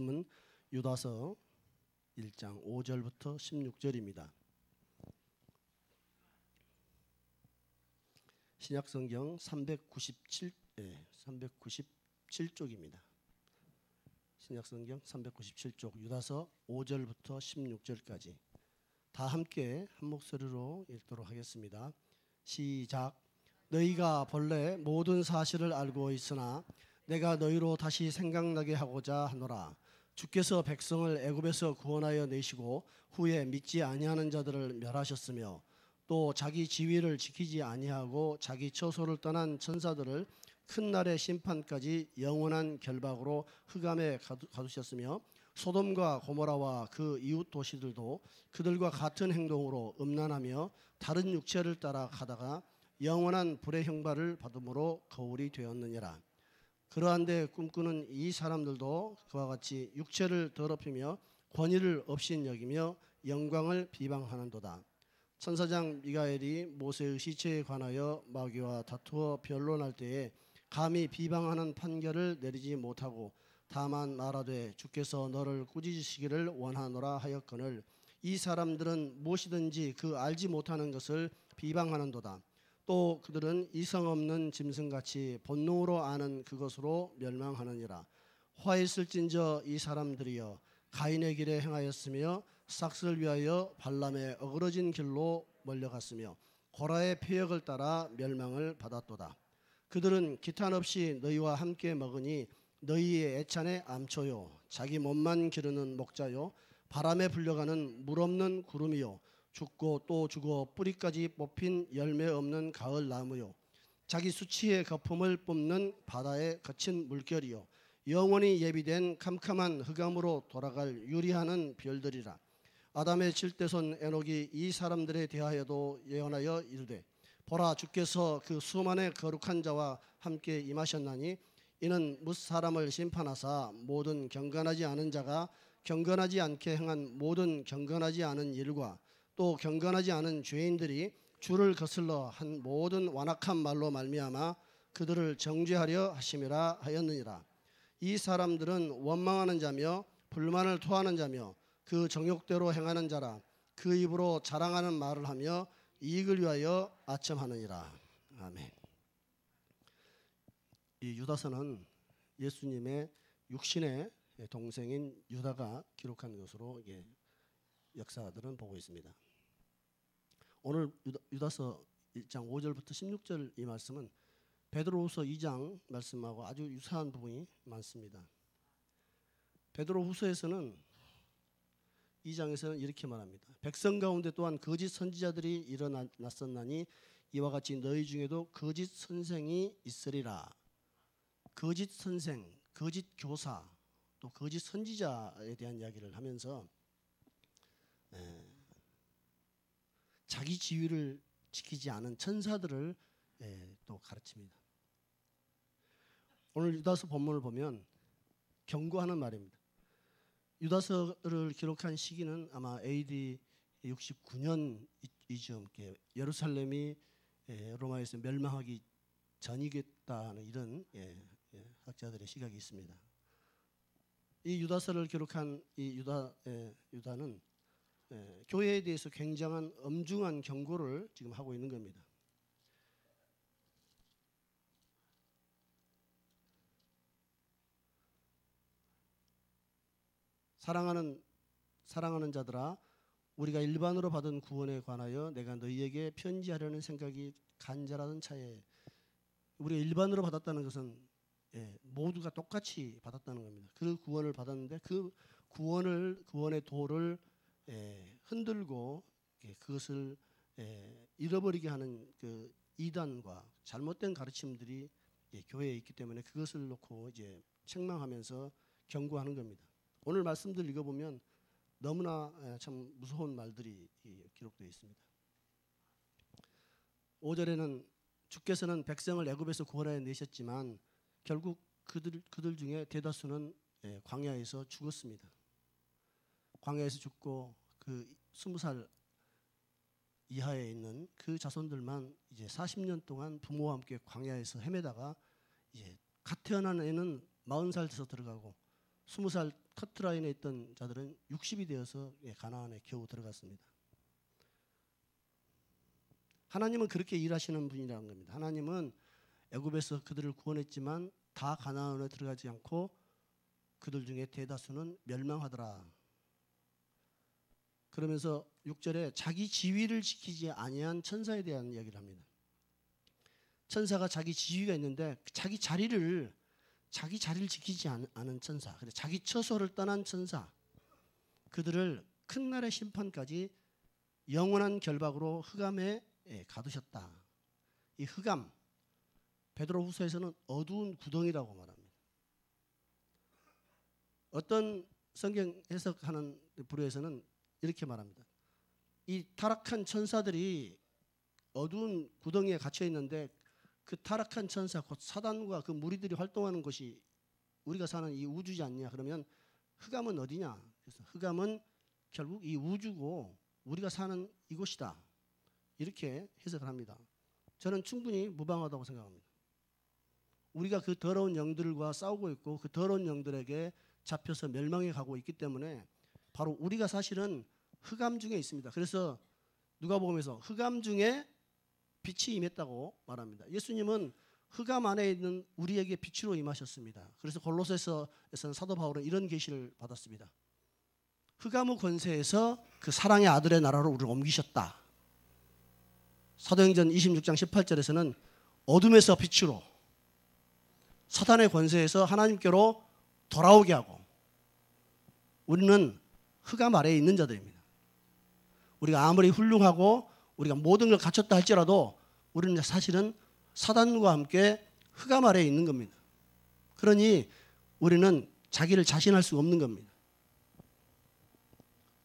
말씀은 유다서 1장 5절부터 16절입니다. 신약성경 397쪽입니다. 신약성경 397쪽 유다서 5절부터 16절까지 다 함께 한 목소리로 읽도록 하겠습니다. 시작. 너희가 본래 모든 사실을 알고 있으나 내가 너희로 다시 생각나게 하고자 하노라. 주께서 백성을 애굽에서 구원하여 내시고 후에 믿지 아니하는 자들을 멸하셨으며 또 자기 지위를 지키지 아니하고 자기 처소를 떠난 천사들을 큰 날의 심판까지 영원한 결박으로 흑암에 가두셨으며 소돔과 고모라와 그 이웃 도시들도 그들과 같은 행동으로 음란하며 다른 육체를 따라 가다가 영원한 불의 형벌을 받음으로 거울이 되었느니라. 그러한데 꿈꾸는 이 사람들도 그와 같이 육체를 더럽히며 권위를 없인 여기며 영광을 비방하는도다. 천사장 미가엘이 모세의 시체에 관하여 마귀와 다투어 변론할 때에 감히 비방하는 판결을 내리지 못하고 다만 말하되 주께서 너를 꾸짖으시기를 원하노라 하였거늘 이 사람들은 무엇이든지 그 알지 못하는 것을 비방하는도다. 또 그들은 이성 없는 짐승같이 본능으로 아는 그것으로 멸망하느니라. 화했을진저 이 사람들이여 가인의 길에 행하였으며 삭스를 위하여 발람의 어그러진 길로 몰려갔으며 고라의 표역을 따라 멸망을 받았도다. 그들은 기탄 없이 너희와 함께 먹으니 너희의 애찬의 암초요 자기 몸만 기르는 목자요 바람에 불려가는 물 없는 구름이요 죽고 또 죽어 뿌리까지 뽑힌 열매 없는 가을 나무요 자기 수치의 거품을 뿜는 바다의 거친 물결이요 영원히 예비된 캄캄한 흑암으로 돌아갈 유리하는 별들이라. 아담의 칠대손 에녹이 이 사람들에 대하여도 예언하여 이르되 보라 주께서 그 수만의 거룩한 자와 함께 임하셨나니 이는 뭇 사람을 심판하사 모든 경건하지 않은 자가 경건하지 않게 행한 모든 경건하지 않은 일과 또 경건하지 않은 죄인들이 주를 거슬러 한 모든 완악한 말로 말미암아 그들을 정죄하려 하심이라 하였느니라. 이 사람들은 원망하는 자며 불만을 토하는 자며 그 정욕대로 행하는 자라. 그 입으로 자랑하는 말을 하며 이익을 위하여 아첨하느니라. 아멘. 이 유다서는 예수님의 육신의 동생인 유다가 기록한 것으로 역사들은 보고 있습니다. 오늘 유다서 1장 5절부터 16절 이 말씀은 베드로후서 2장 말씀하고 아주 유사한 부분이 많습니다. 베드로후서에서는 2장에서는 이렇게 말합니다. 백성 가운데 또한 거짓 선지자들이 일어났었나니 이와 같이 너희 중에도 거짓 선생이 있으리라. 거짓 선생, 거짓 교사, 또 거짓 선지자에 대한 이야기를 하면서 자기 지위를 지키지 않은 천사들을 또 가르칩니다. 오늘 유다서 본문을 보면 경고하는 말입니다. 유다서를 기록한 시기는 아마 AD 69년 이쯤 예루살렘이 로마에서 멸망하기 전이겠다는 이런 학자들의 시각이 있습니다. 이 유다서를 기록한 이 유다는 교회에 대해서 굉장한 엄중한 경고를 지금 하고 있는 겁니다. 사랑하는 자들아, 우리가 일반으로 받은 구원에 관하여 내가 너희에게 편지하려는 생각이 간절하던 차에, 우리가 일반으로 받았다는 것은 모두가 똑같이 받았다는 겁니다. 그 구원을 받았는데 그 구원의 도를 흔들고 그것을 잃어버리게 하는 그 이단과 잘못된 가르침들이 교회에 있기 때문에 그것을 놓고 이제 책망하면서 경고하는 겁니다. 오늘 말씀들 읽어보면 너무나 참 무서운 말들이 기록되어 있습니다. 5절에는 주께서는 백성을 애굽에서 구원하여 내셨지만 결국 그들 중에 대다수는 광야에서 죽었습니다. 광야에서 죽고 그 20살 이하에 있는 그 자손들만 이제 40년 동안 부모와 함께 광야에서 헤매다가 이제 갓 태어난 애는 40살 돼서 들어가고 20살 커트라인에 있던 자들은 60이 되어서 가나안에 겨우 들어갔습니다. 하나님은 그렇게 일하시는 분이라는 겁니다. 하나님은 애굽에서 그들을 구원했지만 다 가나안에 들어가지 않고 그들 중에 대다수는 멸망하더라. 그러면서 6절에 자기 지위를 지키지 아니한 천사에 대한 이야기를 합니다. 천사가 자기 지위가 있는데 자기 자리를 지키지 않은 천사, 자기 처소를 떠난 천사, 그들을 큰 날의 심판까지 영원한 결박으로 흑암에 가두셨다. 이 흑암, 베드로후서에서는 어두운 구덩이라고 말합니다. 어떤 성경 해석하는 부류에서는 이렇게 말합니다. 이 타락한 천사들이 어두운 구덩이에 갇혀 있는데 그 타락한 천사, 곧 사단과 그 무리들이 활동하는 곳이 우리가 사는 이 우주지 않냐? 그러면 흑암은 어디냐? 그래서 흑암은 결국 이 우주고 우리가 사는 이곳이다. 이렇게 해석을 합니다. 저는 충분히 무방하다고 생각합니다. 우리가 그 더러운 영들과 싸우고 있고 그 더러운 영들에게 잡혀서 멸망해 가고 있기 때문에 바로 우리가 사실은 흑암 중에 있습니다. 그래서 누가복음에서 흑암 중에 빛이 임했다고 말합니다. 예수님은 흑암 안에 있는 우리에게 빛으로 임하셨습니다. 그래서 골로새서에서는 사도 바울은 이런 계시를 받았습니다. 흑암의 권세에서 그 사랑의 아들의 나라로 우리를 옮기셨다. 사도행전 26장 18절에서는 어둠에서 빛으로 사탄의 권세에서 하나님께로 돌아오게 하고 우리는 흑암 아래에 있는 자들입니다. 우리가 아무리 훌륭하고 우리가 모든 걸 갖췄다 할지라도 우리는 사실은 사단과 함께 흑암 아래에 있는 겁니다. 그러니 우리는 자기를 자신할 수가 없는 겁니다.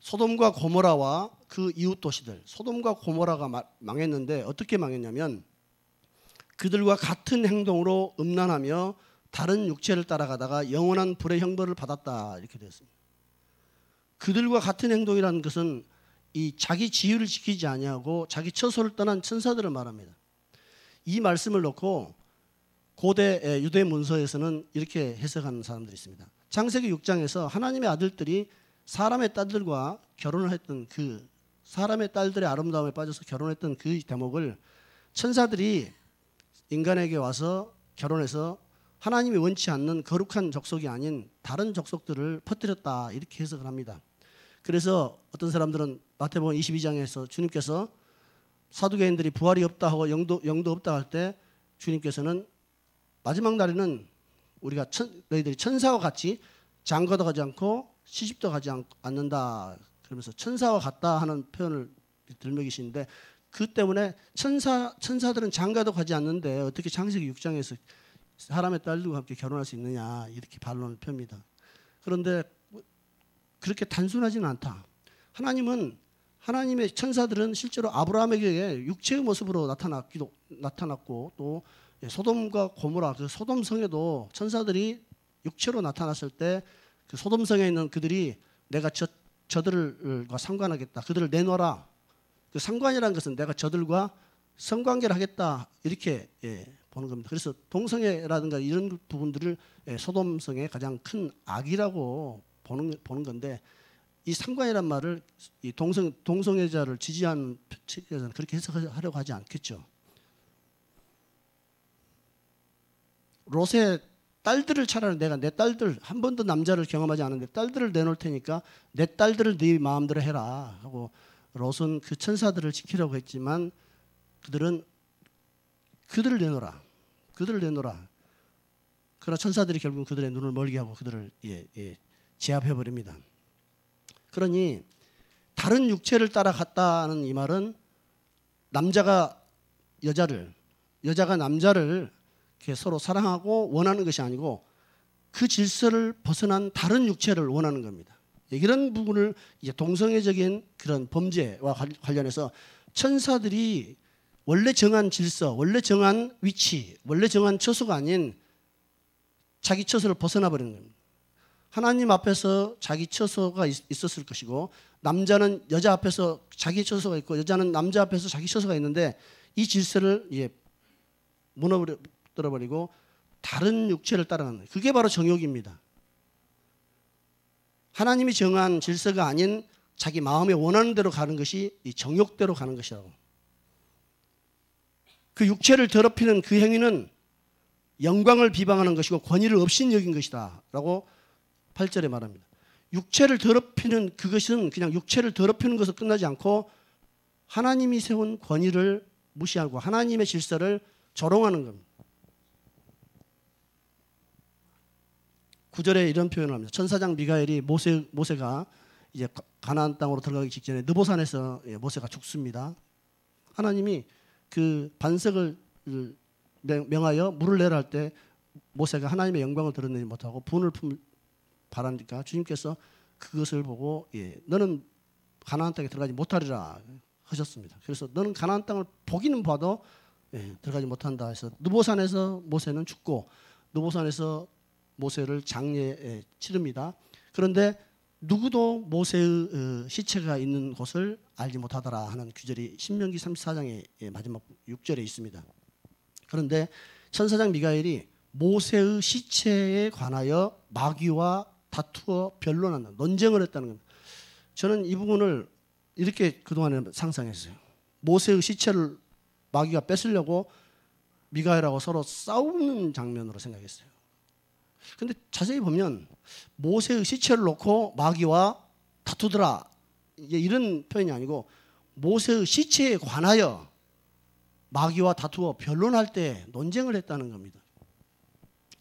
소돔과 고모라와 그 이웃 도시들, 소돔과 고모라가 망했는데 어떻게 망했냐면 그들과 같은 행동으로 음란하며 다른 육체를 따라가다가 영원한 불의 형벌을 받았다 이렇게 되었습니다. 그들과 같은 행동이라는 것은 이 자기 지위를 지키지 아니하고 자기 처소를 떠난 천사들을 말합니다. 이 말씀을 놓고 고대 유대 문서에서는 이렇게 해석하는 사람들이 있습니다. 창세기 6장에서 하나님의 아들들이 사람의 딸들과 결혼을 했던 그 사람의 딸들의 아름다움에 빠져서 결혼했던 그 대목을 천사들이 인간에게 와서 결혼해서 하나님이 원치 않는 거룩한 족속이 아닌 다른 족속들을 퍼뜨렸다 이렇게 해석을 합니다. 그래서 어떤 사람들은 마태복음 22장에서 주님께서 사두개인들이 부활이 없다 하고 영도 없다 할 때 주님께서는 마지막 날에는 우리가 너희들이 천사와 같이 장가도 가지 않고 시집도 가지 않는다 그러면서 천사와 같다 하는 표현을 들먹이시는데 그 때문에 천사들은 장가도 가지 않는데 어떻게 창세기 6장에서 사람의 딸들과 함께 결혼할 수 있느냐 이렇게 반론을 펴니다. 그런데 그렇게 단순하지는 않다. 하나님의 천사들은 실제로 아브라함에게 육체의 모습으로 나타났고 또 소돔과 고모라 그 소돔 성에도 천사들이 육체로 나타났을 때 그 소돔 성에 있는 그들이 내가 저들과 상관하겠다. 그들을 내놓아라. 그 상관이라는 것은 내가 저들과 성관계를 하겠다 이렇게 보는 겁니다. 그래서 동성애라든가 이런 부분들을 소돔성의 가장 큰 악이라고 보는 건데 이 상관이란 말을 이 동성애자를 지지하는 측에서는 그렇게 해석하려고 하지 않겠죠. 롯의 딸들을 차라리 내가 내 딸들 한 번도 남자를 경험하지 않은데 딸들을 내놓을 테니까 내 딸들을 네 마음대로 해라 하고 롯은 그 천사들을 지키려고 했지만 그들은 그들을 내놓으라. 그러나 천사들이 결국 그들의 눈을 멀게 하고 그들을 제압해 버립니다. 그러니 다른 육체를 따라갔다는 이 말은 남자가 여자가 남자를 이렇게 서로 사랑하고 원하는 것이 아니고 그 질서를 벗어난 다른 육체를 원하는 겁니다. 이런 부분을 이제 동성애적인 그런 범죄와 관련해서 천사들이 원래 정한 질서, 원래 정한 위치, 원래 정한 처소가 아닌 자기 처소를 벗어나 버리는 겁니다. 하나님 앞에서 자기 처소가 있었을 것이고 남자는 여자 앞에서 자기 처소가 있고 여자는 남자 앞에서 자기 처소가 있는데 이 질서를 무너뜨려버리고 다른 육체를 따라가는 거예요. 그게 바로 정욕입니다. 하나님이 정한 질서가 아닌 자기 마음에 원하는 대로 가는 것이 이 정욕대로 가는 것이라고. 그 육체를 더럽히는 그 행위는 영광을 비방하는 것이고 권위를 업신여긴 것이다 라고 8절에 말합니다. 육체를 더럽히는 그것은 그냥 육체를 더럽히는 것으로 끝나지 않고 하나님이 세운 권위를 무시하고 하나님의 질서를 조롱하는 겁니다. 9절에 이런 표현을 합니다. 천사장 미가엘이 모세가 이제 가나안 땅으로 들어가기 직전에 느보산에서 모세가 죽습니다. 하나님이 그 반석을 명하여 물을 내라 할 때 모세가 하나님의 영광을 드러내지 못하고 분을 바라니까 주님께서 그것을 보고 너는 가나안 땅에 들어가지 못하리라 하셨습니다. 그래서 너는 가나안 땅을 보기는 봐도 들어가지 못한다 해서 느보산에서 모세는 죽고 느보산에서 모세를 장례에 치릅니다. 그런데 누구도 모세의 시체가 있는 곳을 알지 못하더라 하는 규절이 신명기 34장의 마지막 6절에 있습니다. 그런데 천사장 미가엘이 모세의 시체에 관하여 마귀와 다투어 변론한다, 논쟁을 했다는 겁니다. 저는 이 부분을 이렇게 그동안에 상상했어요. 모세의 시체를 마귀가 뺏으려고 미가엘하고 서로 싸우는 장면으로 생각했어요. 근데 자세히 보면 모세의 시체를 놓고 마귀와 다투더라 이런 표현이 아니고 모세의 시체에 관하여 마귀와 다투어 변론할 때 논쟁을 했다는 겁니다.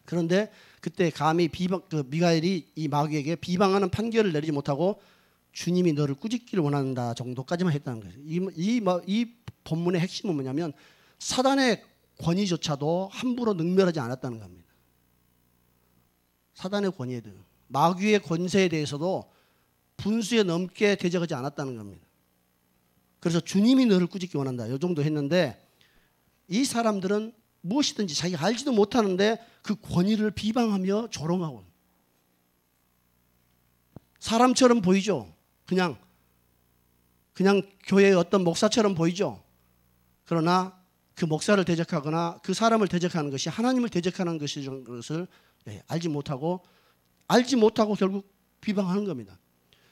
그런데 그때 감히 미가엘이 이 마귀에게 비방하는 판결을 내리지 못하고 주님이 너를 꾸짖기를 원한다 정도까지만 했다는 거예요. 이 본문의 핵심은 뭐냐면 사단의 권위조차도 함부로 능멸하지 않았다는 겁니다. 사단의 권위에도 마귀의 권세에 대해서도 분수에 넘게 대적하지 않았다는 겁니다. 그래서 주님이 너를 꾸짖기 원한다 이 정도 했는데 이 사람들은 무엇이든지 자기가 알지도 못하는데 그 권위를 비방하며 조롱하고 사람처럼 보이죠. 그냥 교회의 어떤 목사처럼 보이죠. 그러나 그 목사를 대적하거나 그 사람을 대적하는 것이 하나님을 대적하는 것이라는 것을 알지 못하고 결국 비방하는 겁니다.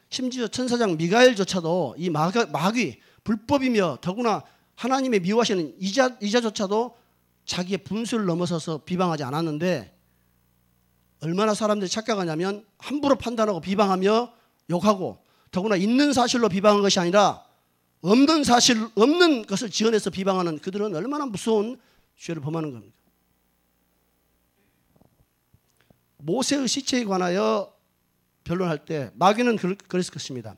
심지어 천사장 미가엘조차도 이 마귀 불법이며 더구나 하나님의 미워하시는 이자조차도 자기의 분수를 넘어서서 비방하지 않았는데 얼마나 사람들이 착각하냐면 함부로 판단하고 비방하며 욕하고 더구나 있는 사실로 비방한 것이 아니라 없는 것을 지어내서 비방하는 그들은 얼마나 무서운 죄를 범하는 겁니까? 모세의 시체에 관하여 변론할 때 마귀는 그랬을 것입니다.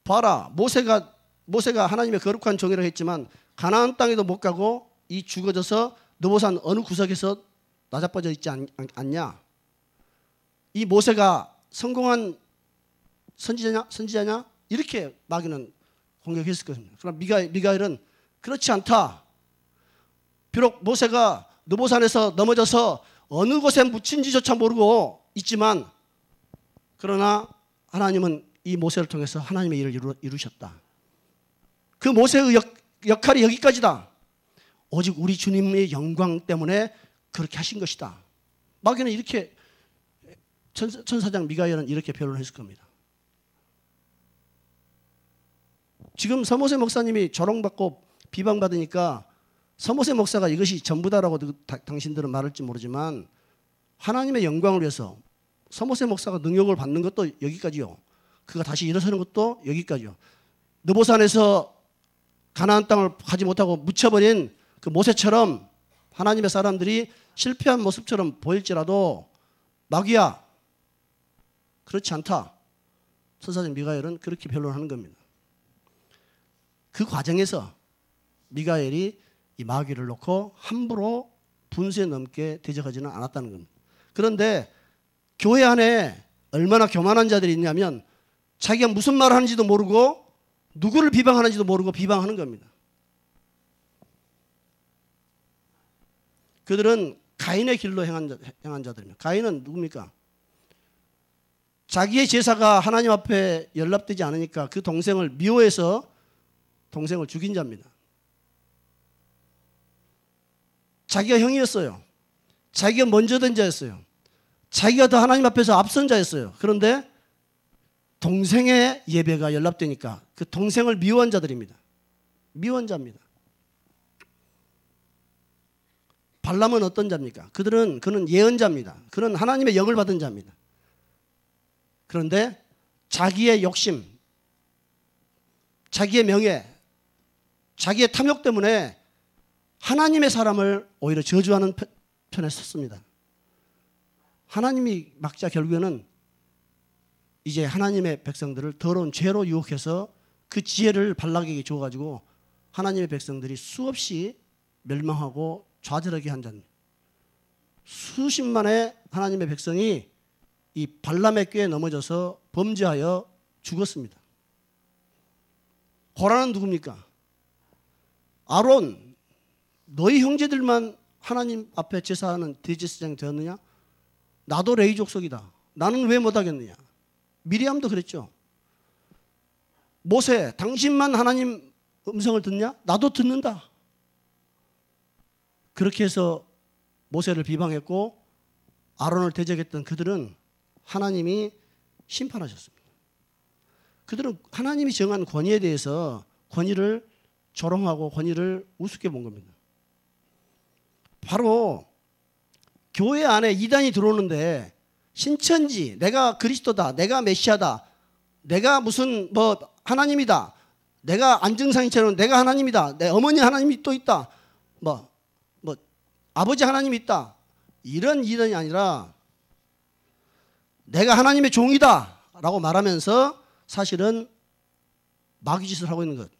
봐라, 모세가 하나님의 거룩한 종이라고 했지만 가나안 땅에도 못 가고 이 죽어져서 느보산 어느 구석에서 나자빠져 있지 않냐? 이 모세가 성공한 선지자냐? 이렇게 마귀는 공격했을 것입니다. 그러나 미가엘은 그렇지 않다. 비록 모세가 느보산에서 넘어져서 어느 곳에 묻힌지조차 모르고 있지만 그러나 하나님은 이 모세를 통해서 하나님의 일을 이루셨다. 그 모세의 역할이 여기까지다. 오직 우리 주님의 영광 때문에 그렇게 하신 것이다. 마귀는 이렇게 천사장 미가엘은 이렇게 변론했을 겁니다. 지금 서모세 목사님이 조롱받고 비방받으니까 서모세 목사가 이것이 전부다라고 당신들은 말할지 모르지만 하나님의 영광을 위해서 서모세 목사가 능력을 받는 것도 여기까지요. 그가 다시 일어서는 것도 여기까지요. 느보산에서 가나안 땅을 가지 못하고 묻혀버린 그 모세처럼 하나님의 사람들이 실패한 모습처럼 보일지라도 마귀야 그렇지 않다. 천사장 미가엘은 그렇게 변론하는 겁니다. 그 과정에서 미가엘이 이 마귀를 놓고 함부로 분수에 넘게 대적하지는 않았다는 겁니다. 그런데 교회 안에 얼마나 교만한 자들이 있냐면 자기가 무슨 말을 하는지도 모르고 누구를 비방하는지도 모르고 비방하는 겁니다. 그들은 가인의 길로 행한 자들입니다. 가인은 누굽니까? 자기의 제사가 하나님 앞에 연락되지 않으니까 그 동생을 미워해서 동생을 죽인 자입니다. 자기가 형이었어요. 자기가 먼저 된 자였어요. 자기가 더 하나님 앞에서 앞선 자였어요. 그런데 동생의 예배가 연락되니까 그 동생을 미워한 자들입니다. 미워한 자입니다. 발람은 어떤 자입니까? 그는 예언자입니다. 그는 하나님의 영을 받은 자입니다. 그런데 자기의 욕심, 자기의 명예, 자기의 탐욕 때문에 하나님의 사람을 오히려 저주하는 편에 섰습니다. 하나님이 막자 결국에는 이제 하나님의 백성들을 더러운 죄로 유혹해서 그 지혜를 발락에게 줘가지고 하나님의 백성들이 수없이 멸망하고 좌절하게 한 자입니다. 수십만의 하나님의 백성이 이 발람의 꾀에 넘어져서 범죄하여 죽었습니다. 고라는 누굽니까? 아론, 너희 형제들만 하나님 앞에 제사하는 대제사장이 되었느냐? 나도 레위 족속이다. 나는 왜 못하겠느냐? 미리암도 그랬죠. 모세, 당신만 하나님 음성을 듣냐? 나도 듣는다. 그렇게 해서 모세를 비방했고 아론을 대적했던 그들은 하나님이 심판하셨습니다. 그들은 하나님이 정한 권위에 대해서 권위를 조롱하고 권위를 우습게 본 겁니다. 바로 교회 안에 이단이 들어오는데 신천지, 내가 그리스도다, 내가 메시아다, 내가 무슨 하나님이다, 내가 안증상인처럼 내가 하나님이다, 내 어머니 하나님이 또 있다, 아버지 하나님이 있다, 이런 이단이 아니라 내가 하나님의 종이다 라고 말하면서 사실은 마귀짓을 하고 있는 것.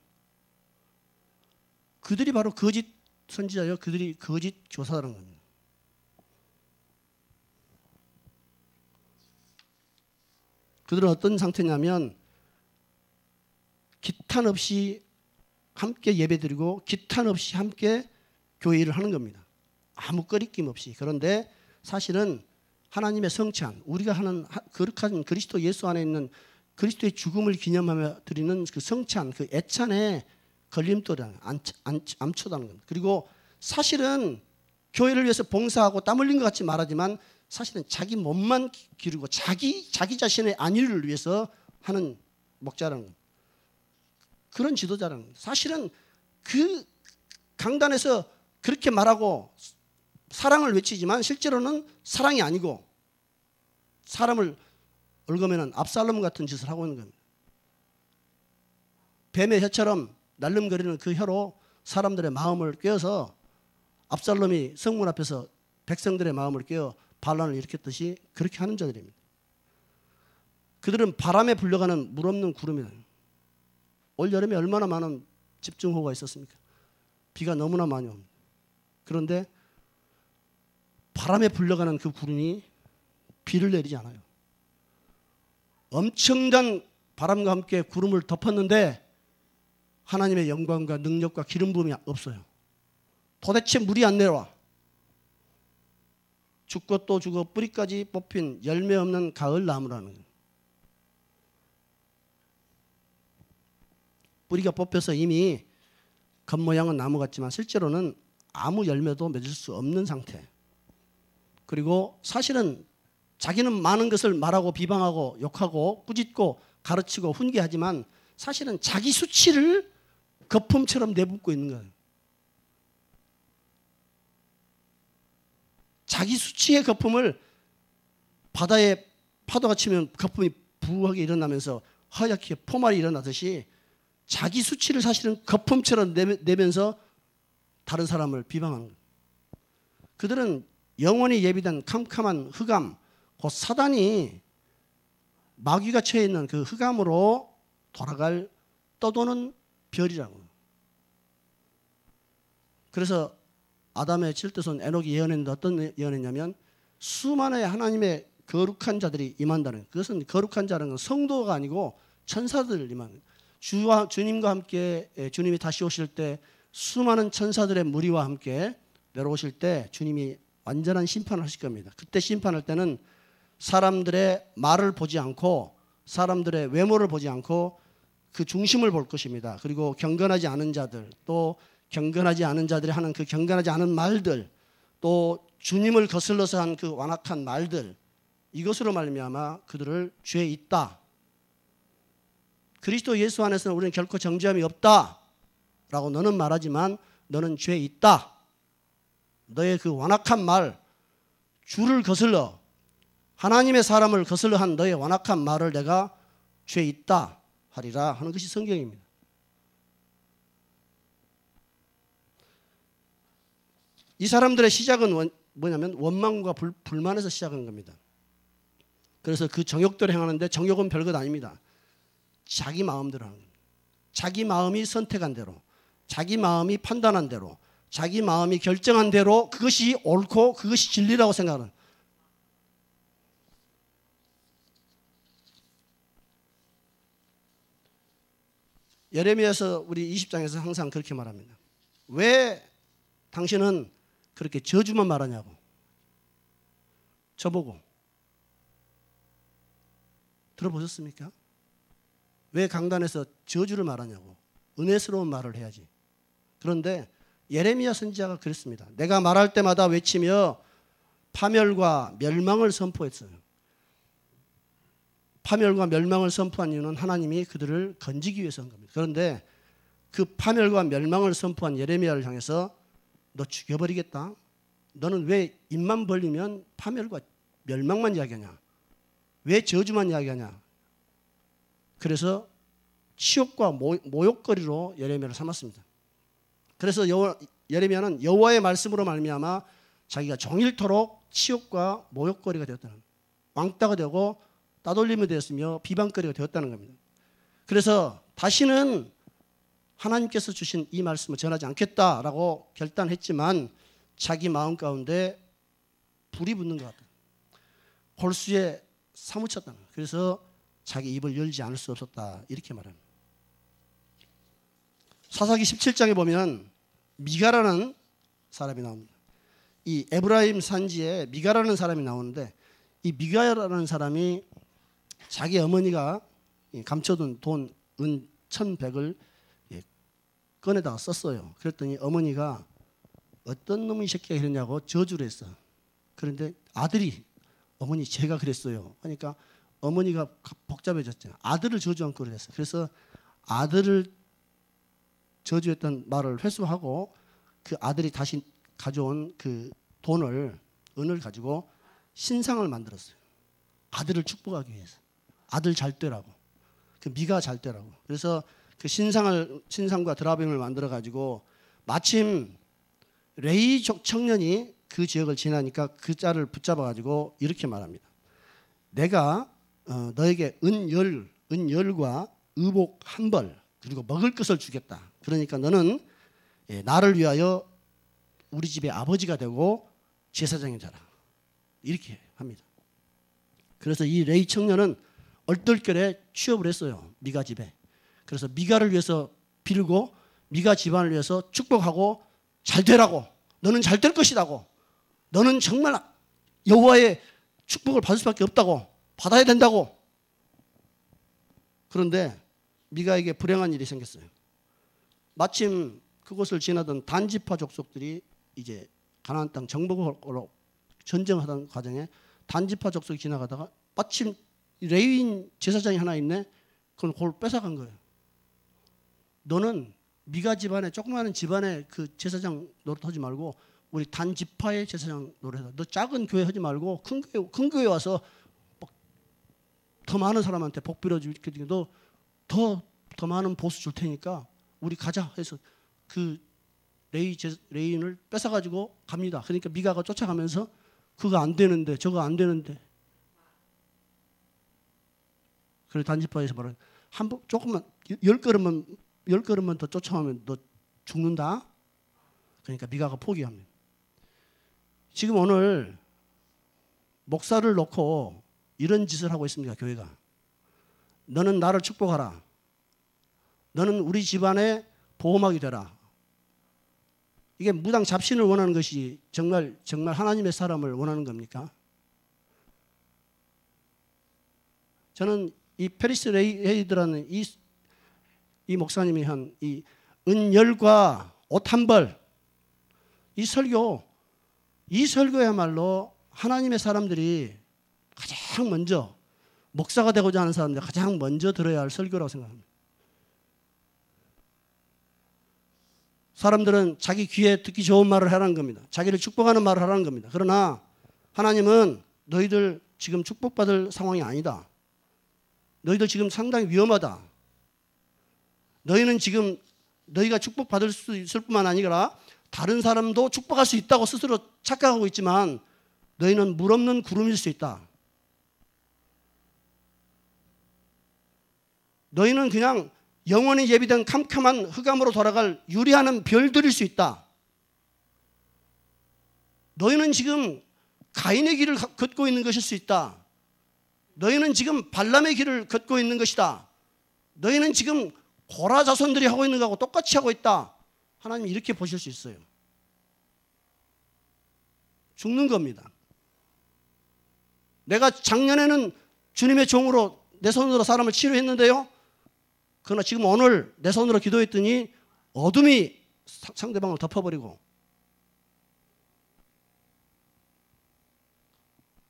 그들이 바로 거짓 선지자요, 그들이 거짓 교사라는 겁니다. 그들은 어떤 상태냐면 기탄 없이 함께 예배드리고 기탄 없이 함께 교회 일을 하는 겁니다. 아무 꺼리낌 없이. 그런데 사실은 하나님의 성찬, 우리가 하는 거룩한 그리스도 예수 안에 있는 그리스도의 죽음을 기념하며 드리는 그 성찬, 그 애찬에 걸림돌이라는, 암초다는 겁니다. 그리고 사실은 교회를 위해서 봉사하고 땀 흘린 것 같이 말하지만 사실은 자기 몸만 기르고 자기 자신의 안위를 위해서 하는 목자라는 겁니다. 그런 지도자라는 겁니다. 사실은 그 강단에서 그렇게 말하고 사랑을 외치지만 실제로는 사랑이 아니고 사람을 얽으면 압살롬 같은 짓을 하고 있는 겁니다. 뱀의 혀처럼 날름거리는 그 혀로 사람들의 마음을 꿰어서 압살롬이 성문 앞에서 백성들의 마음을 꿰어 반란을 일으켰듯이 그렇게 하는 자들입니다. 그들은 바람에 불려가는 물 없는 구름이다. 올 여름에 얼마나 많은 집중호우가 있었습니까? 비가 너무나 많이 옵니다. 그런데 바람에 불려가는 그 구름이 비를 내리지 않아요. 엄청난 바람과 함께 구름을 덮었는데 하나님의 영광과 능력과 기름 부음이 없어요. 도대체 물이 안 내려와. 죽고 또 죽어 뿌리까지 뽑힌 열매 없는 가을 나무라는 거예요. 뿌리가 뽑혀서 이미 겉모양은 나무 같지만 실제로는 아무 열매도 맺을 수 없는 상태. 그리고 사실은 자기는 많은 것을 말하고 비방하고 욕하고 꾸짖고 가르치고 훈계하지만 사실은 자기 수치를 거품처럼 내뿜고 있는 거예요. 자기 수치의 거품을 바다에 파도가 치면 거품이 부하게 일어나면서 하얗게 포말이 일어나듯이 자기 수치를 사실은 거품처럼 내면서 다른 사람을 비방하는 거예요. 그들은 영원히 예비된 캄캄한 흑암, 곧 사단이 마귀가 처해 있는 그 흑암으로 돌아갈 떠도는 별이라고. 그래서 아담의 7대손 에녹이 예언했는데 어떤 예언했냐면 수많은 하나님의 거룩한 자들이 임한다는, 그것은 거룩한 자라는 건 성도가 아니고 천사들 임하는, 주님과 함께 주님이 다시 오실 때 수많은 천사들의 무리와 함께 내려오실 때 주님이 완전한 심판을 하실 겁니다. 그때 심판할 때는 사람들의 말을 보지 않고 사람들의 외모를 보지 않고 그 중심을 볼 것입니다. 그리고 경건하지 않은 자들, 또 경건하지 않은 자들이 하는 그 경건하지 않은 말들, 또 주님을 거슬러서 한 그 완악한 말들, 이것으로 말미암아 그들을 죄에 있다 그리스도 예수 안에서는 우리는 결코 정죄함이 없다라고 너는 말하지만 너는 죄에 있다. 너의 그 완악한 말, 주를 거슬러 하나님의 사람을 거슬러 한 너의 완악한 말을 내가 죄에 있다 하리라 하는 것이 성경입니다. 이 사람들의 시작은 뭐냐면 원망과 불만에서 시작한 겁니다. 그래서 그 정욕대로 행하는데 정욕은 별것 아닙니다. 자기 마음대로 하는 겁니다. 자기 마음이 선택한 대로, 자기 마음이 판단한 대로, 자기 마음이 결정한 대로 그것이 옳고 그것이 진리라고 생각하는. 예레미야서 우리 20장에서 항상 그렇게 말합니다. 왜 당신은 그렇게 저주만 말하냐고. 저보고 들어보셨습니까? 왜 강단에서 저주를 말하냐고. 은혜스러운 말을 해야지. 그런데 예레미야 선지자가 그랬습니다. 내가 말할 때마다 외치며 파멸과 멸망을 선포했어요. 파멸과 멸망을 선포한 이유는 하나님이 그들을 건지기 위해서 한 겁니다. 그런데 그 파멸과 멸망을 선포한 예레미야를 향해서 너 죽여버리겠다. 너는 왜 입만 벌리면 파멸과 멸망만 이야기하냐. 왜 저주만 이야기하냐. 그래서 치욕과 모욕거리로 예레미야를 삼았습니다. 그래서 예레미야는 여호와의 말씀으로 말미암아 자기가 종일토록 치욕과 모욕거리가 되었다는 겁니다. 왕따가 되고 따돌림이 되었으며 비방거리가 되었다는 겁니다. 그래서 다시는 하나님께서 주신 이 말씀을 전하지 않겠다라고 결단했지만 자기 마음 가운데 불이 붙는 것 같아요. 골수에 사무쳤다는 거예요. 그래서 자기 입을 열지 않을 수 없었다 이렇게 말합니다. 사사기 17장에 보면 미가라는 사람이 나옵니다. 이 에브라임 산지에 미가라는 사람이 나오는데 이 미가라는 사람이 자기 어머니가 감춰둔 돈, 은 1,100을 꺼내다가 썼어요. 그랬더니 어머니가 어떤 놈이 새끼가 그랬냐고 저주를 했어. 그런데 아들이 어머니 제가 그랬어요. 그러니까 어머니가 복잡해졌잖아요. 아들을 저주한 꼴을 했어요. 그래서 아들을 저주했던 말을 회수하고 그 아들이 다시 가져온 그 돈을, 은을 가지고 신상을 만들었어요. 아들을 축복하기 위해서. 아들 잘 되라고. 그 미가 잘 되라고. 그래서 그 신상과 드라빔을 만들어 가지고 마침 레이족 청년이 그 지역을 지나니까 그 짤을 붙잡아 가지고 이렇게 말합니다. 내가 너에게 은열과 의복 한 벌 그리고 먹을 것을 주겠다. 그러니까 너는 나를 위하여 우리 집의 아버지가 되고 제사장이 되라. 이렇게 합니다. 그래서 이 레이 청년은 얼떨결에 취업을 했어요. 미가 집에. 그래서 미가를 위해서 빌고 미가 집안을 위해서 축복하고 잘 되라고. 너는 잘 될 것이라고. 너는 정말 여호와의 축복을 받을 수밖에 없다고. 받아야 된다고. 그런데 미가에게 불행한 일이 생겼어요. 마침 그곳을 지나던 단지파 족속들이 이제 가나안 땅 정복으로 전쟁하던 과정에 단지파 족속이 지나가다가 마침 레위인 제사장이 하나 있네. 그걸 뺏어간 거예요. 너는 미가 집안에 조그마한 집안에 그 제사장 노릇하지 말고 우리 단지파의 제사장 노릇하자. 너 작은 교회 하지 말고 큰 교회 와서 더 많은 사람한테 복 빌어주게 너 더 많은 보수 줄 테니까 우리 가자 해서 그 레위인을 뺏어가지고 갑니다. 그러니까 미가가 쫓아가면서 그거 안 되는데 저거 안 되는데. 그래 단지파에서 말해 한번 조금만 10걸음만 더 쫓아오면 너 죽는다. 그러니까 미가가 포기합니다. 지금 오늘 목사를 놓고 이런 짓을 하고 있습니다. 교회가. 너는 나를 축복하라. 너는 우리 집안의 보호막이 되라. 이게 무당 잡신을 원하는 것이 정말 하나님의 사람을 원하는 겁니까? 저는 이 페리스 레이드라는 이 목사님이 한 이 은열과 옷 한 벌 이 설교야말로 하나님의 사람들이 가장 먼저 목사가 되고자 하는 사람들 가장 먼저 들어야 할 설교라고 생각합니다. 사람들은 자기 귀에 듣기 좋은 말을 하라는 겁니다. 자기를 축복하는 말을 하라는 겁니다. 그러나 하나님은 너희들 지금 축복받을 상황이 아니다. 너희들 지금 상당히 위험하다. 너희는 지금 너희가 축복받을 수 있을 뿐만 아니라 다른 사람도 축복할 수 있다고 스스로 착각하고 있지만 너희는 물 없는 구름일 수 있다. 너희는 그냥 영원히 예비된 캄캄한 흑암으로 돌아갈 유리하는 별들일 수 있다. 너희는 지금 가인의 길을 걷고 있는 것일 수 있다. 너희는 지금 발람의 길을 걷고 있는 것이다. 너희는 지금 고라 자손들이 하고 있는 것하고 똑같이 하고 있다. 하나님 이렇게 보실 수 있어요. 죽는 겁니다. 내가 작년에는 주님의 종으로 내 손으로 사람을 치료했는데요. 그러나 지금 오늘 내 손으로 기도했더니 어둠이 상대방을 덮어버리고,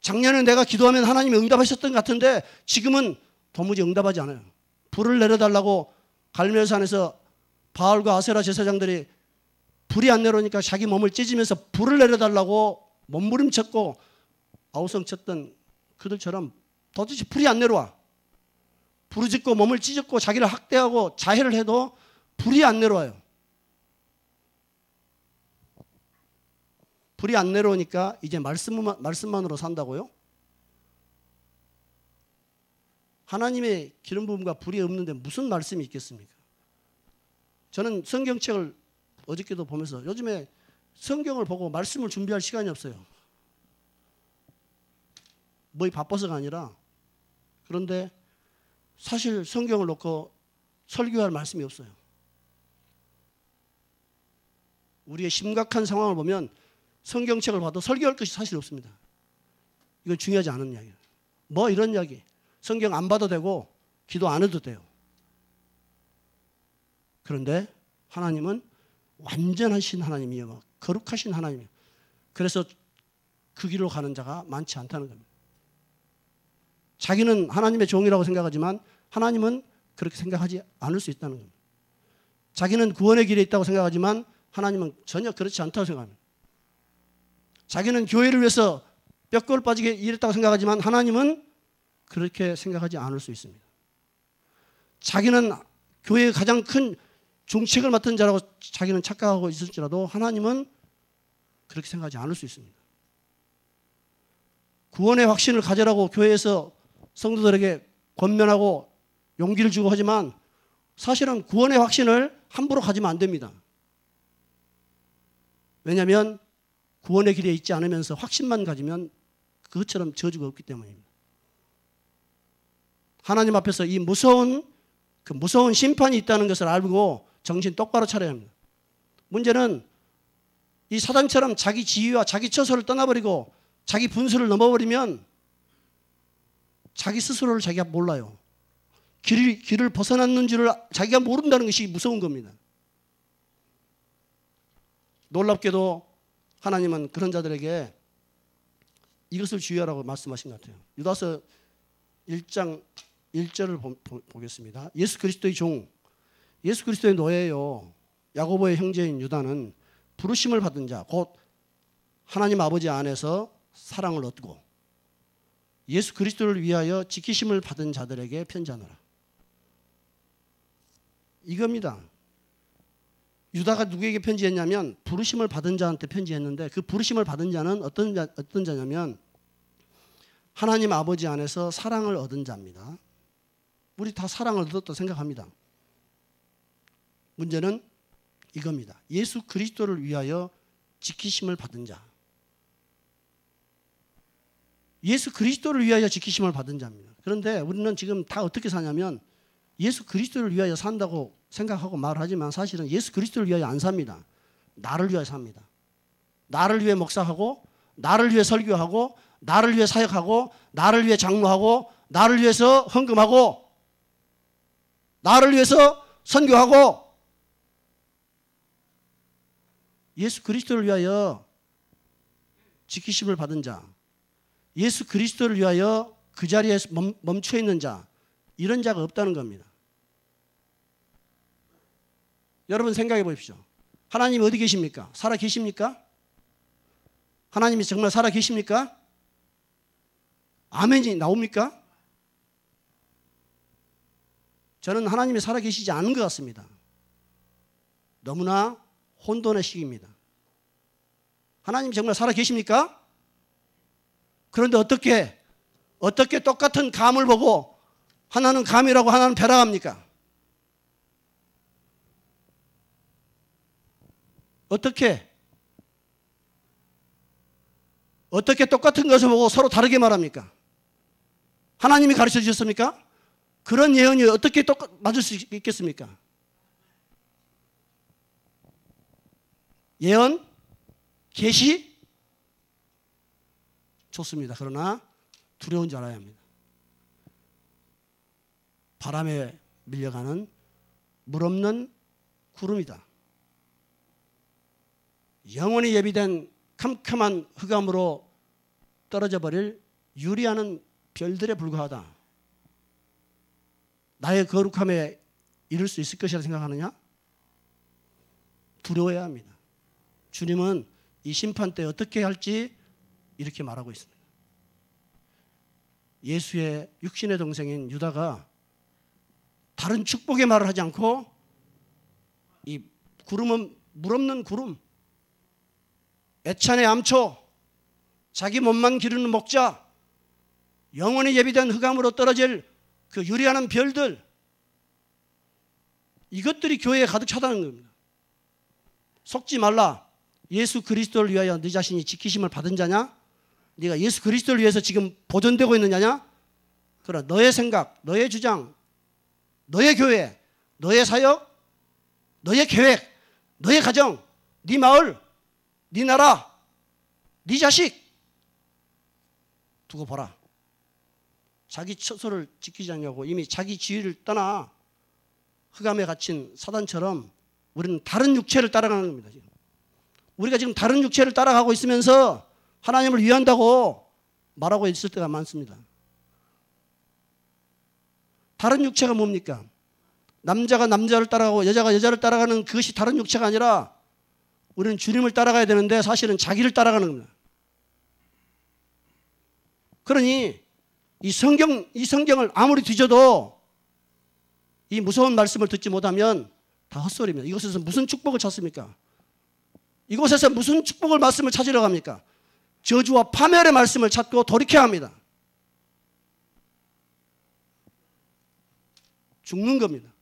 작년에 내가 기도하면 하나님이 응답하셨던 것 같은데 지금은 도무지 응답하지 않아요. 불을 내려달라고 갈멜산에서 바알과 아세라 제사장들이 불이 안 내려오니까 자기 몸을 찢으면서 불을 내려달라고 몸부림쳤고 아우성쳤던 그들처럼 도대체 불이 안 내려와. 부르짖고 몸을 찢었고 자기를 학대하고 자해를 해도 불이 안 내려와요. 불이 안 내려오니까 이제 말씀만으로 산다고요? 하나님의 기름 부음과 불이 없는데 무슨 말씀이 있겠습니까? 저는 성경책을 어저께도 보면서 요즘에 성경을 보고 말씀을 준비할 시간이 없어요. 뭐 바빠서가 아니라, 그런데 사실 성경을 놓고 설교할 말씀이 없어요. 우리의 심각한 상황을 보면 성경책을 봐도 설교할 것이 사실 없습니다. 이건 중요하지 않은 이야기예요. 뭐 이런 이야기. 성경 안 봐도 되고 기도 안 해도 돼요. 그런데 하나님은 완전하신 하나님이에요. 거룩하신 하나님이에요. 그래서 그 길로 가는 자가 많지 않다는 겁니다. 자기는 하나님의 종이라고 생각하지만 하나님은 그렇게 생각하지 않을 수 있다는 겁니다. 자기는 구원의 길에 있다고 생각하지만 하나님은 전혀 그렇지 않다고 생각합니다. 자기는 교회를 위해서 뼈골 빠지게 일했다고 생각하지만 하나님은 그렇게 생각하지 않을 수 있습니다. 자기는 교회의 가장 큰 중책을 맡은 자라고 자기는 착각하고 있을지라도 하나님은 그렇게 생각하지 않을 수 있습니다. 구원의 확신을 가져라고 교회에서 성도들에게 권면하고 용기를 주고 하지만 사실은 구원의 확신을 함부로 가지면 안 됩니다. 왜냐하면 구원의 길에 있지 않으면서 확신만 가지면 그것처럼 저주가 없기 때문입니다. 하나님 앞에서 이 무서운 심판이 있다는 것을 알고 정신 똑바로 차려야 합니다. 문제는 이 사단처럼 자기 지위와 자기 처소를 떠나버리고 자기 분수를 넘어버리면 자기 스스로를 자기가 몰라요. 길을 벗어났는 줄을 자기가 모른다는 것이 무서운 겁니다. 놀랍게도 하나님은 그런 자들에게 이것을 주의하라고 말씀하신 것 같아요. 유다서 1장 1절을 보겠습니다. 예수 그리스도의 종, 예수 그리스도의 노예요. 야고보의 형제인 유다는 부르심을 받은 자, 곧 하나님 아버지 안에서 사랑을 얻고 예수 그리스도를 위하여 지키심을 받은 자들에게 편지하노라. 이겁니다. 유다가 누구에게 편지했냐면 부르심을 받은 자한테 편지했는데 그 부르심을 받은 자는 어떤 자냐면 하나님 아버지 안에서 사랑을 얻은 자입니다. 우리 다 사랑을 얻었다고 생각합니다. 문제는 이겁니다. 예수 그리스도를 위하여 지키심을 받은 자. 예수 그리스도를 위하여 지키심을 받은 자입니다. 그런데 우리는 지금 다 어떻게 사냐면 예수 그리스도를 위하여 산다고 생각하고 말하지만 사실은 예수 그리스도를 위하여 안 삽니다. 나를 위하여 삽니다. 나를 위해 목사하고 나를 위해 설교하고 나를 위해 사역하고 나를 위해 장로하고 나를 위해서 헌금하고 나를 위해서 선교하고 예수 그리스도를 위하여 지키심을 받은 자, 예수 그리스도를 위하여 그 자리에 멈춰 있는 자, 이런 자가 없다는 겁니다. 여러분 생각해 보십시오. 하나님이 어디 계십니까? 살아 계십니까? 하나님이 정말 살아 계십니까? 아멘이 나옵니까? 저는 하나님이 살아 계시지 않은 것 같습니다. 너무나 혼돈의 시기입니다. 하나님이 정말 살아 계십니까? 그런데 어떻게 똑같은 감을 보고 하나는 감이라고 하나는 벼락합니까? 어떻게 똑같은 것을 보고 서로 다르게 말합니까? 하나님이 가르쳐 주셨습니까? 그런 예언이 어떻게 맞을 수 있겠습니까? 예언, 계시 좋습니다. 그러나 두려운 줄 알아야 합니다. 바람에 밀려가는 물 없는 구름이다. 영원히 예비된 캄캄한 흑암으로 떨어져 버릴 유리하는 별들에 불과하다. 나의 거룩함에 이룰 수 있을 것이라 생각하느냐? 두려워해야 합니다. 주님은 이 심판 때 어떻게 할지 이렇게 말하고 있습니다. 예수의 육신의 동생인 유다가 다른 축복의 말을 하지 않고 이 구름은 물 없는 구름, 애찬의 암초, 자기 몸만 기르는 목자, 영원히 예비된 흑암으로 떨어질 그 유리하는 별들, 이것들이 교회에 가득 차다는 겁니다. 속지 말라. 예수 그리스도를 위하여 네 자신이 지키심을 받은 자냐? 네가 예수 그리스도를 위해서 지금 보존되고 있는 자냐? 그러나 너의 생각, 너의 주장, 너의 교회, 너의 사역, 너의 계획, 너의 가정, 네 마을, 네 나라, 네 자식 두고 보라. 자기 처소를 지키지 않냐고 이미 자기 지위를 떠나 흑암에 갇힌 사단처럼 우리는 다른 육체를 따라가는 겁니다. 지금. 우리가 지금 다른 육체를 따라가고 있으면서 하나님을 위한다고 말하고 있을 때가 많습니다. 다른 육체가 뭡니까? 남자가 남자를 따라가고 여자가 여자를 따라가는 그것이 다른 육체가 아니라 우리는 주님을 따라가야 되는데 사실은 자기를 따라가는 겁니다. 그러니 이 성경을 아무리 뒤져도 이 무서운 말씀을 듣지 못하면 다 헛소리입니다. 이곳에서 무슨 축복을 찾습니까? 이곳에서 무슨 축복을 말씀을 찾으러 갑니까? 저주와 파멸의 말씀을 찾고 돌이켜야 합니다. 죽는 겁니다.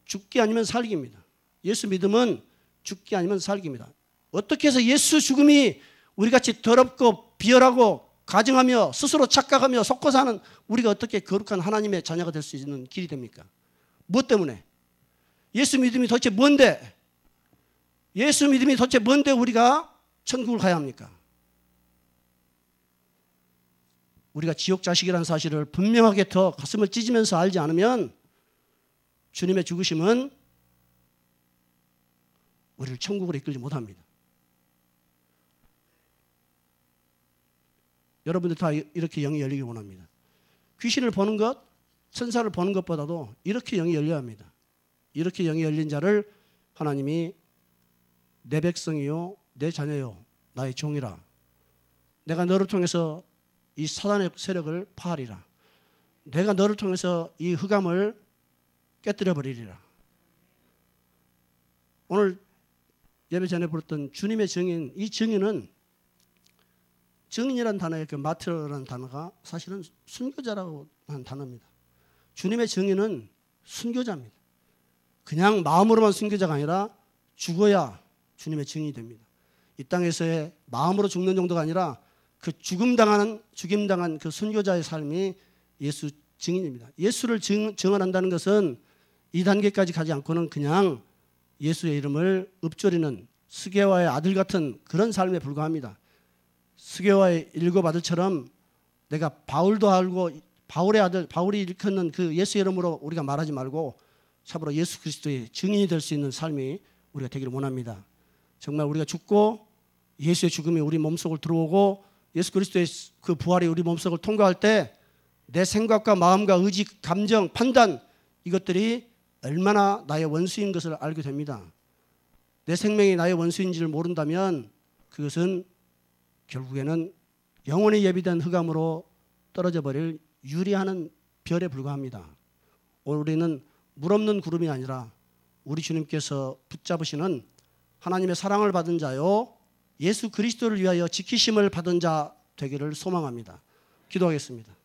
죽기 아니면 살기입니다. 예수 믿음은 죽기 아니면 살기입니다. 어떻게 해서 예수 죽음이 우리같이 더럽고 비열하고 가증하며 스스로 착각하며 속고 사는 우리가 어떻게 거룩한 하나님의 자녀가 될 수 있는 길이 됩니까? 무엇 때문에? 예수 믿음이 도대체 뭔데? 예수 믿음이 도대체 뭔데 우리가 천국을 가야 합니까? 우리가 지옥 자식이라는 사실을 분명하게 더 가슴을 찢으면서 알지 않으면 주님의 죽으심은 우리를 천국으로 이끌지 못합니다. 여러분들 다 이렇게 영이 열리기 원합니다. 귀신을 보는 것, 천사를 보는 것보다도 이렇게 영이 열려야 합니다. 이렇게 영이 열린 자를 하나님이 내 백성이요 내 자녀요 나의 종이라. 내가 너를 통해서 이 사단의 세력을 파하리라. 내가 너를 통해서 이 흑암을 깨뜨려 버리리라. 오늘 예배 전에 부르던 주님의 증인, 이 증인은 증인이라는 단어의 그 마티르라는 단어가 사실은 순교자라고 하는 단어입니다. 주님의 증인은 순교자입니다. 그냥 마음으로만 순교자가 아니라 죽어야 주님의 증인이 됩니다. 이 땅에서의 마음으로 죽는 정도가 아니라 그 죽임당한 그 순교자의 삶이 예수 증인입니다. 예수를 증언한다는 것은 이 단계까지 가지 않고는 그냥 예수의 이름을 읊조리는 스게와의 아들 같은 그런 삶에 불과합니다. 스게와의 일곱 아들처럼 내가 바울도 알고 바울의 아들, 바울이 일컫는 그 예수 이름으로 우리가 말하지 말고 참으로 예수 그리스도의 증인이 될 수 있는 삶이 우리가 되기를 원합니다. 정말 우리가 죽고 예수의 죽음이 우리 몸속을 들어오고 예수 그리스도의 그 부활이 우리 몸속을 통과할 때 내 생각과 마음과 의지, 감정, 판단 이것들이 얼마나 나의 원수인 것을 알게 됩니다. 내 생명이 나의 원수인지를 모른다면 그것은 결국에는 영원히 예비된 흑암으로 떨어져 버릴 유리하는 별에 불과합니다. 오늘 우리는 물 없는 구름이 아니라 우리 주님께서 붙잡으시는 하나님의 사랑을 받은 자요 예수 그리스도를 위하여 지키심을 받은 자 되기를 소망합니다. 기도하겠습니다.